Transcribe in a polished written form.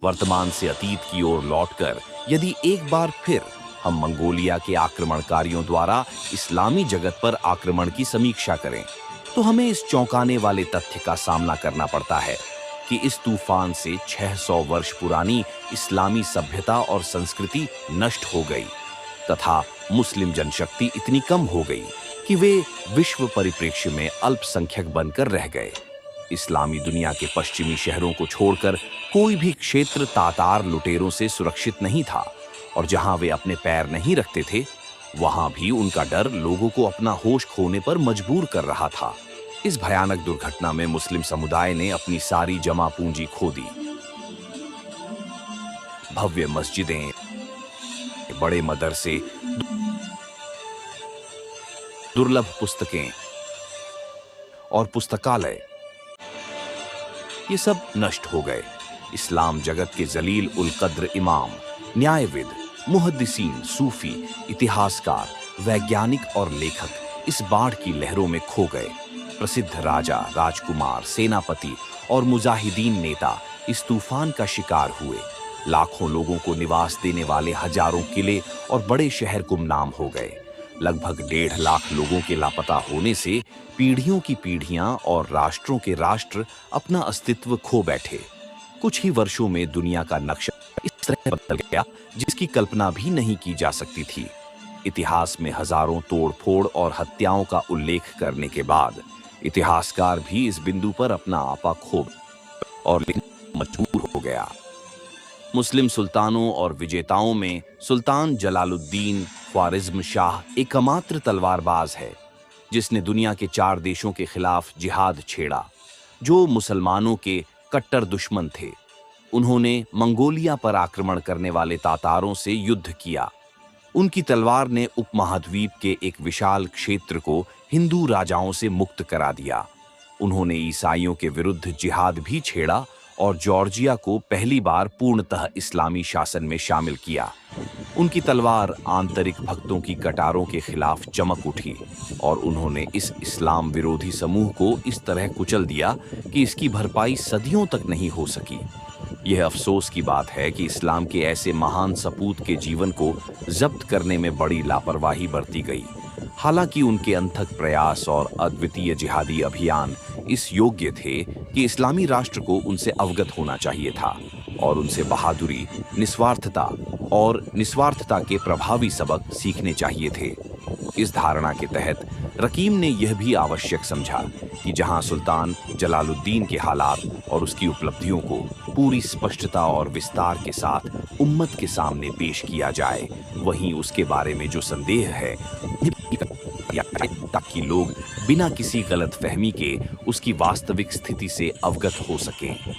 वर्तमान से अतीत की ओर लौटकर यदि एक बार फिर हम मंगोलिया के आक्रमणकारियों द्वारा इस्लामी जगत पर आक्रमण की समीक्षा करें, तो हमें इस चौंकाने वाले तथ्य का सामना करना पड़ता है कि इस तूफान से 600 वर्ष पुरानी इस्लामी सभ्यता और संस्कृति नष्ट हो गई तथा मुस्लिम जनशक्ति इतनी कम हो गई कि वे विश्व परिप्रेक्ष्य में अल्पसंख्यक बनकर रह गए। इस्लामी दुनिया के पश्चिमी शहरों को छोड़कर कोई भी क्षेत्र तातार लुटेरों से सुरक्षित नहीं था, और जहां वे अपने पैर नहीं रखते थे, वहां भी उनका डर लोगों को अपना होश खोने पर मजबूर कर रहा था। इस भयानक दुर्घटना में मुस्लिम समुदाय ने अपनी सारी जमा पूंजी खो दी। भव्य मस्जिदें, बड़े मदरसे, दुर्लभ पुस्तकें और पुस्तकालय, ये सब नष्ट हो गए। इस्लाम जगत के जलील उल कद्र इमाम, न्यायविद, मुहद्दिसीन, सूफी, इतिहासकार, वैज्ञानिक और लेखक इस बाढ़ की लहरों में खो गए। प्रसिद्ध राजा, राजकुमार, सेनापति और मुजाहिदीन नेता इस तूफान का शिकार हुए। लाखों लोगों को निवास देने वाले हजारों किले और बड़े शहर गुमनाम हो गए। लगभग 1.5 लाख लोगों के लापता होने से पीढ़ियों की पीढ़ियां और राष्ट्रों के राष्ट्र अपना अस्तित्व खो बैठे। कुछ ही वर्षों में दुनिया का नक्शा इस तरह बदल गया जिसकी कल्पना भी नहीं की जा सकती थी। इतिहास में हजारों तोड़फोड़ और हत्याओं का उल्लेख करने के बाद इतिहासकार भी इस बिंदु पर अपना आपा खो और मजबूर हो गया। मुस्लिम सुल्तानों और विजेताओं में सुल्तान जलालुद्दीन ख्वारिज्म शाह एकमात्र तलवारबाज है जिसने दुनिया के 4 देशों के खिलाफ जिहाद छेड़ा जो मुसलमानों के कट्टर दुश्मन थे। उन्होंने मंगोलिया पर आक्रमण करने वाले तातारों से युद्ध किया। उनकी तलवार ने उपमहाद्वीप के एक विशाल क्षेत्र को हिंदू राजाओं से मुक्त करा दिया। उन्होंने ईसाइयों के विरुद्ध जिहाद भी छेड़ा और जॉर्जिया को पहली बार पूर्णतः इस्लामी शासन में शामिल किया। उनकी तलवार आंतरिक भक्तों की कटारों के खिलाफ चमक उठी और उन्होंने इस इस्लाम विरोधी समूह को इस तरह कुचल दिया कि इसकी भरपाई सदियों तक नहीं हो सकी। यह अफसोस की बात है कि इस्लाम के ऐसे महान सपूत के जीवन को जब्त करने में बड़ी लापरवाही बरती गई। हालांकि उनके अनथक प्रयास और अद्वितीय जिहादी अभियान इस योग्य थे कि इस्लामी राष्ट्र को उनसे अवगत होना चाहिए था और उनसे बहादुरी, निस्वार्थता के प्रभावी सबक सीखने चाहिए थे। इस धारणा के तहत रकीम ने यह भी आवश्यक समझा कि जहां सुल्तान जलालुद्दीन के हालात और उसकी उपलब्धियों को पूरी स्पष्टता और विस्तार के साथ उम्मत के सामने पेश किया जाए, वहीं उसके बारे में जो संदेह है ताकि लोग बिना किसी गलतफहमी के उसकी वास्तविक स्थिति से अवगत हो सकें।